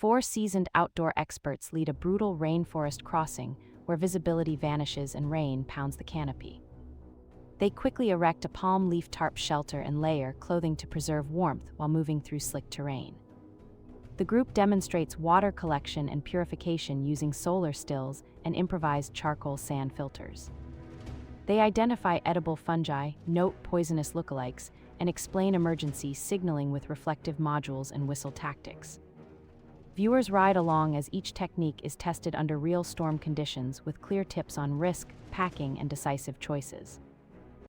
Four seasoned outdoor experts lead a brutal rainforest crossing where visibility vanishes and rain pounds the canopy. They quickly erect a palm leaf tarp shelter and layer clothing to preserve warmth while moving through slick terrain. The group demonstrates water collection and purification using solar stills and improvised charcoal sand filters. They identify edible fungi, note poisonous lookalikes, and explain emergency signaling with reflective modules and whistle tactics. Viewers ride along as each technique is tested under real storm conditions with clear tips on risk, packing, and decisive choices.